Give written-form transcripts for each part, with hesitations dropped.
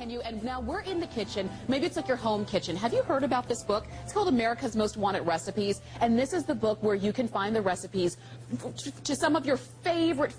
continue, and now we're in the kitchen. Maybe it's like your home kitchen. Have you heard about this book? It's called America's Most Wanted Recipes, and this is the book where you can find the recipes to some of your favorite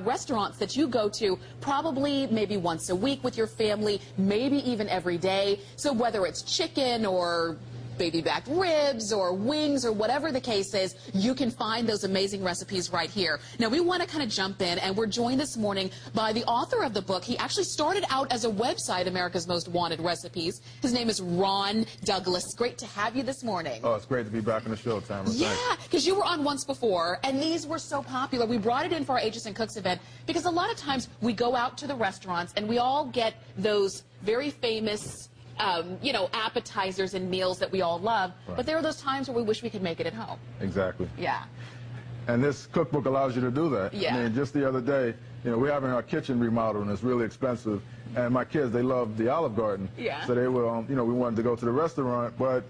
restaurants that you go to probably maybe once a week with your family, maybe even every day. So whether it's chicken or baby back ribs or wings or whatever the case is, you can find those amazing recipes right here. Now we want to kind of jump in, and we're joined this morning by the author of the book. He actually started out as a website, America's Most Wanted Recipes. His name is Ron Douglas. Great to have you this morning. Oh, it's great to be back on the show, Tamara. Yeah, because you were on once before, and these were so popular. We brought it in for our Ages and Cooks event because a lot of times we go out to the restaurants and we all get those very famous you know, appetizers and meals that we all love, right. But there are those times where we wish we could make it at home. Exactly. Yeah. And this cookbook allows you to do that. Yeah. I mean, just the other day, you know, we're having our kitchen remodeled, and it's really expensive. And my kids, they love the Olive Garden. Yeah. So they were, you know, we wanted to go to the restaurant, but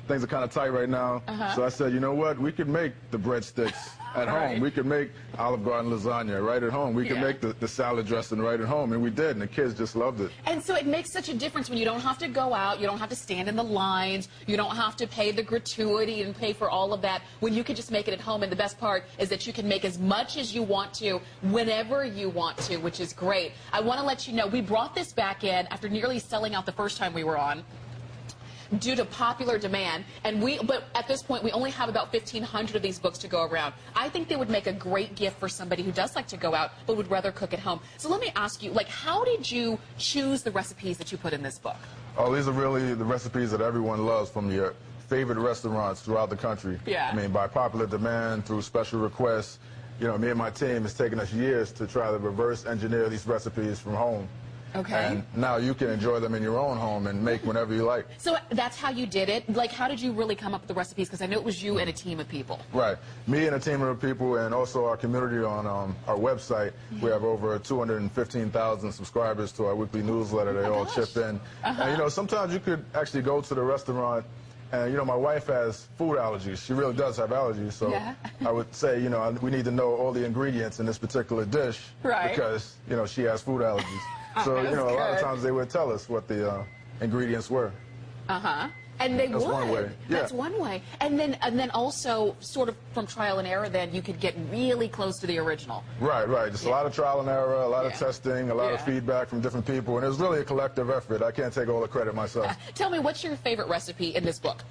things are kind of tight right now. So I said, you know what, we could make the breadsticks at home. Right. We could make Olive Garden lasagna right at home. We could make the salad dressing right at home, and we did, and the kids just loved it. And so it makes such a difference when you don't have to go out, you don't have to stand in the lines, you don't have to pay the gratuity and pay for all of that, when you can just make it at home. And the best part is that you can make as much as you want to, whenever you want to, which is great. I want to let you know, we brought this back in after nearly selling out the first time we were on, due to popular demand, and but at this point we only have about 1,500 of these books to go around. I think they would make a great gift for somebody who does like to go out but would rather cook at home. So let me ask you, like, how did you choose the recipes that you put in this book? Oh, these are really the recipes that everyone loves from your favorite restaurants throughout the country. Yeah. I mean, by popular demand, through special requests. You know, me and my team, it's taken us years to try to reverse engineer these recipes from home. Okay. And now you can enjoy them in your own home and make whenever you like. So that's how you did it? Like, how did you really come up with the recipes? Because I know it was you and a team of people. Right. Me and a team of people, and also our community on our website. We have over 215,000 subscribers to our weekly newsletter. They all chip in. And, you know, sometimes you could actually go to the restaurant, and, you know, my wife has food allergies. She really does have allergies. So I would say, you know, we need to know all the ingredients in this particular dish. Right. Because, you know, she has food allergies. So, you know, a lot of times they would tell us what the ingredients were. And they would. One way. Yeah. That's one way. And then also, sort of from trial and error, then you could get really close to the original. Right, right. Just a lot of trial and error, a lot of testing, a lot of feedback from different people, and it was really a collective effort. I can't take all the credit myself. Tell me, what's your favorite recipe in this book?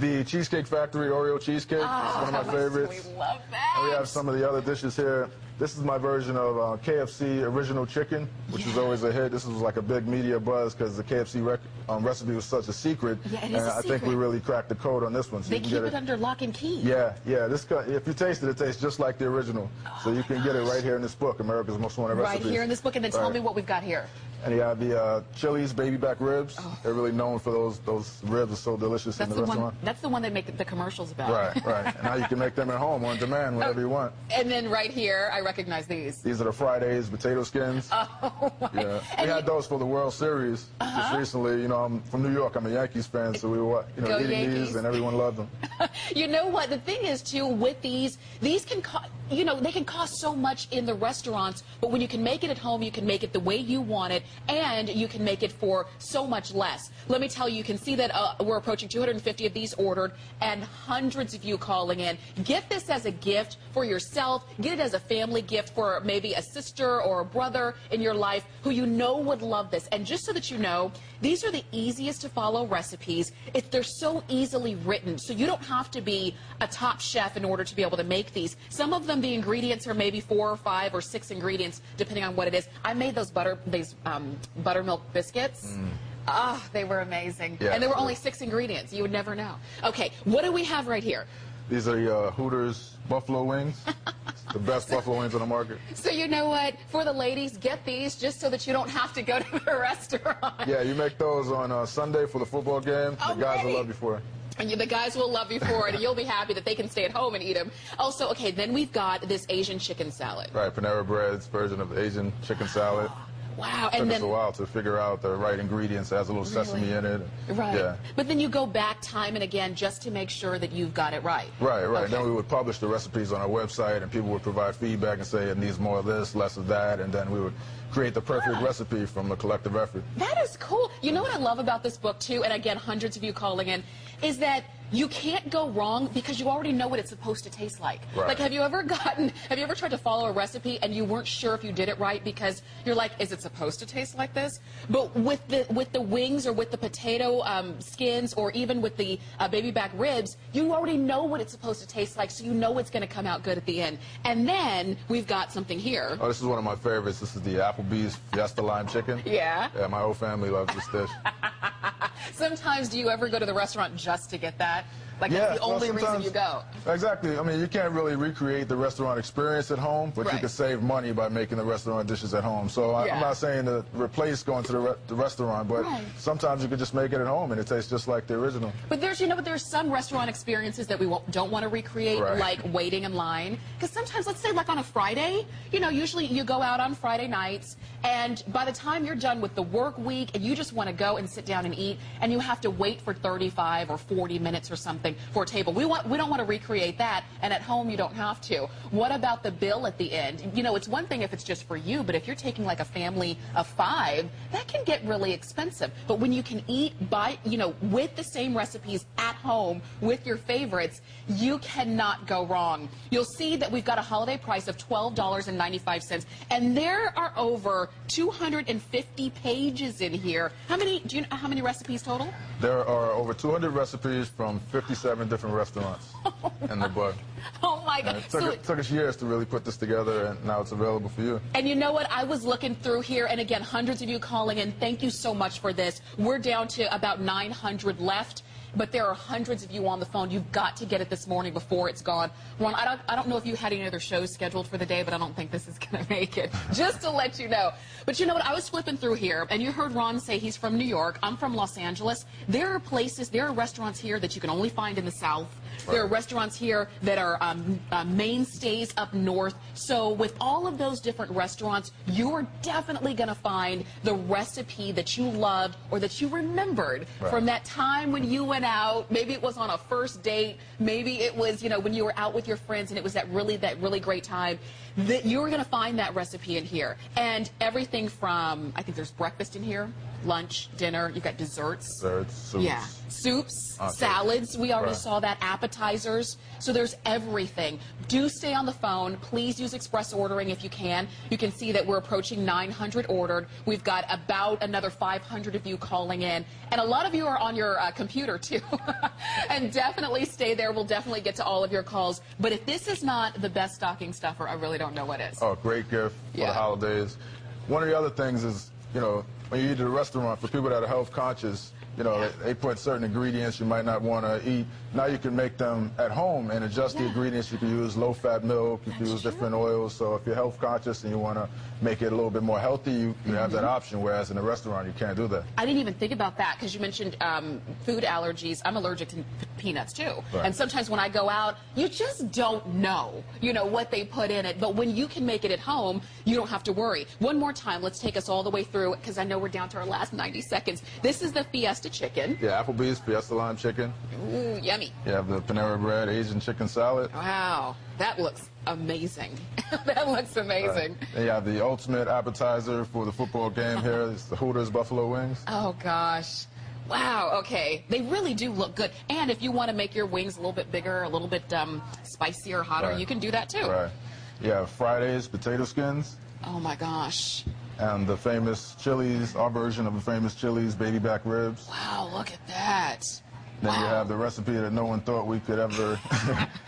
The Cheesecake Factory Oreo cheesecake is one of my favorites. We love that. And we have some of the other dishes here. This is my version of KFC original chicken, which is always a hit. This was like a big media buzz because the KFC recipe was such a secret. Yeah, it is a secret. I think we really cracked the code on this one. So they you can keep get it under lock and key. Yeah, yeah. If you taste it, it tastes just like the original. So you can get it right here in this book, America's Most Wanted Recipes. Right here in this book, and then tell me what we've got here. And you have the Chili's baby back ribs. They're really known for those ribs. Are so delicious in the restaurant. That's the one they make the commercials about. Right, right. And now you can make them at home on demand whenever you want. And then right here, I recognize these. These are the Fridays potato skins. Oh, my. Yeah. We had those for the World Series just recently. You know, I'm from New York. I'm a Yankees fan, so we were, you know, eating these, and everyone loved them. You know what? The thing is, too, with these can cost, you know, they can cost so much in the restaurants, but when you can make it at home, you can make it the way you want it, and you can make it for so much less. Let me tell you, you can see that we're approaching 250 of these ordered, and hundreds of you calling in. Get this as a gift for yourself. Get it as a family gift for maybe a sister or a brother in your life who you know would love this. And just so that you know, these are the easiest to follow recipes. They're so easily written, so you don't have to be a top chef in order to be able to make these. Some of them, the ingredients are maybe 4 or 5 or 6 ingredients, depending on what it is. I made those buttermilk biscuits. They were amazing. Yeah, and there were only 6 ingredients. You would never know. Okay, what do we have right here? These are Hooters buffalo wings. The best buffalo wings on the market. So you know what? For the ladies, get these just so that you don't have to go to the restaurant. Yeah, you make those on Sunday for the football game. The guys will love you for it. And the guys will love you for it, and you'll be happy that they can stay at home and eat them. Also, okay, then we've got this Asian chicken salad. Right, Panera Bread's version of the Asian chicken salad. Wow. It And took us then, a while to figure out the right ingredients. It has a little sesame in it. right. Yeah. But then you go back time and again just to make sure that you've got it right. Right, right. Okay. Then we would publish the recipes on our website, and people would provide feedback and say it needs more of this, less of that, and then we would create the perfect recipe from a collective effort. That is cool. You know what I love about this book, too, and again, hundreds of you calling in, is that you can't go wrong because you already know what it's supposed to taste like. Right. Like, have you ever tried to follow a recipe and you weren't sure if you did it right because you're like, is it supposed to taste like this? But with the wings or with the potato skins or even with the baby back ribs, you already know what it's supposed to taste like, so you know it's going to come out good at the end. And then we've got something here. Oh, this is one of my favorites. This is the Applebee's Fiesta Lime Chicken. Yeah. Yeah, my whole family loves this dish. Sometimes do you ever go to the restaurant just to get that? Like, Yeah, that's the only reason you go. Exactly. I mean, you can't really recreate the restaurant experience at home, but you Right. can save money by making the restaurant dishes at home. So Yeah. I'm not saying to replace going to the restaurant, but Right. sometimes you could just make it at home and it tastes just like the original. But there's some restaurant experiences that we don't want to recreate, Right. like waiting in line. Because sometimes, let's say like on a Friday, usually you go out on Friday nights, and by the time you're done with the work week and you just want to go and sit down and eat, and you have to wait for 35 or 40 minutes or something for a table. We don't want to recreate that, and at home you don't have to. What about the bill at the end? It's one thing if it's just for you, but if you're taking like a family of 5, that can get really expensive. But when you can eat with the same recipes at home with your favorites, you cannot go wrong. You'll see that we've got a holiday price of $12.95, and there are over 250 pages in here. Do you know how many recipes total? There are over 200 recipes from 57 different restaurants in the book. Oh my God. It took us years to really put this together, and now it's available for you. And you know what? I was looking through here, and again, hundreds of you calling in. Thank you so much for this. We're down to about 900 left. But there are hundreds of you on the phone. You've got to get it this morning before it's gone. Ron, I don't know if you had any other shows scheduled for the day, but I don't think this is going to make it. Just to let you know. But you know what? I was flipping through here, and you heard Ron say he's from New York. I'm from Los Angeles. There are restaurants here that you can only find in the South. There are restaurants here that are mainstays up north. So with all of those different restaurants, you're definitely going to find the recipe that you loved or that you remembered from that time when you went out. Maybe it was on a first date. Maybe it was, when you were out with your friends and it was that really great time. That you're going to find that recipe in here. And everything from, I think there's breakfast in here, lunch, dinner. You've got desserts. Soups. Yeah. Soups, salads. We already saw that. Appetizers. So there's everything. Do stay on the phone. Please use express ordering if you can. You can see that we're approaching 900 ordered. We've got about another 500 of you calling in. And a lot of you are on your computer, too. And definitely stay there. We'll definitely get to all of your calls. But if this is not the best stocking stuffer, I really don't know what is. Oh, great gift for the holidays. One of the other things is, when you eat at a restaurant, for people that are health conscious, they put certain ingredients you might not want to eat. Now you can make them at home and adjust the ingredients. You can use low-fat milk. You can use different oils. So if you're health conscious and you want to make it a little bit more healthy, you have that option, whereas in a restaurant, you can't do that. I didn't even think about that because you mentioned food allergies. I'm allergic to peanuts, too. Right. And sometimes when I go out, you just don't know, what they put in it. But when you can make it at home, you don't have to worry. One more time, let's take us all the way through because I know we're down to our last 90 seconds. This is the Fiesta chicken. Yeah, Applebee's Fiesta Lime Chicken. Ooh, yummy. You have the Panera Bread Asian Chicken Salad. Wow, that looks amazing. That looks amazing. Right. Then you have the ultimate appetizer for the football game here. It's the Hooters Buffalo Wings. Oh, gosh. Wow, okay. They really do look good. And if you want to make your wings a little bit bigger, a little bit spicier, hotter, you can do that, too. Right. You have Friday's potato skins. Oh, my gosh. And the famous Chili's, our version of the famous Chili's baby back ribs. Wow, look at that. Then you have the recipe that no one thought we could ever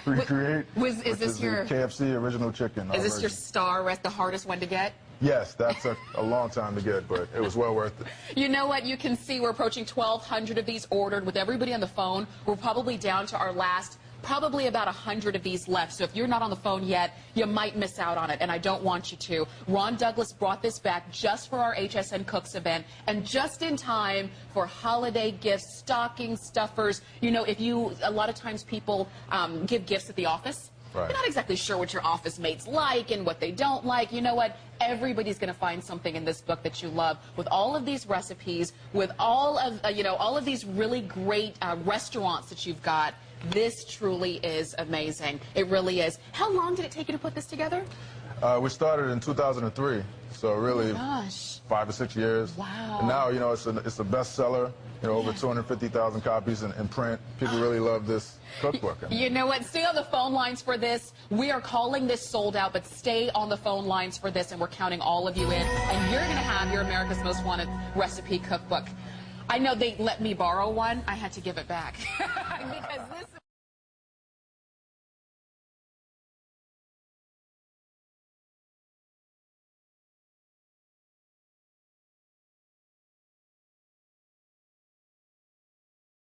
recreate. Is this your KFC original chicken? Is this your star, the hardest one to get? Yes, that took a long time to get, but it was well worth it. You know what? You can see we're approaching 1,200 of these ordered. With everybody on the phone, we're probably down to our last probably about 100 of these left. So if you're not on the phone yet, you might miss out on it, and I don't want you to. Ron Douglas brought this back just for our HSN Cooks event and just in time for holiday gifts, stocking stuffers. A lot of times people give gifts at the office. Right. You're not exactly sure what your office mates like and what they don't like. You know what? Everybody's going to find something in this book that you love. With all of these recipes, with all of all of these really great restaurants that you've got, this truly is amazing. It really is. How long did it take you to put this together? We started in 2003, so really 5 or 6 years. Wow. And now, it's a bestseller. Over 250,000 copies in print. People really love this cookbook. You know what? Stay on the phone lines for this. We are calling this sold out, but stay on the phone lines for this, and we're counting all of you in. And you're going to have your America's Most Wanted recipe cookbook. I know they let me borrow one. I had to give it back because this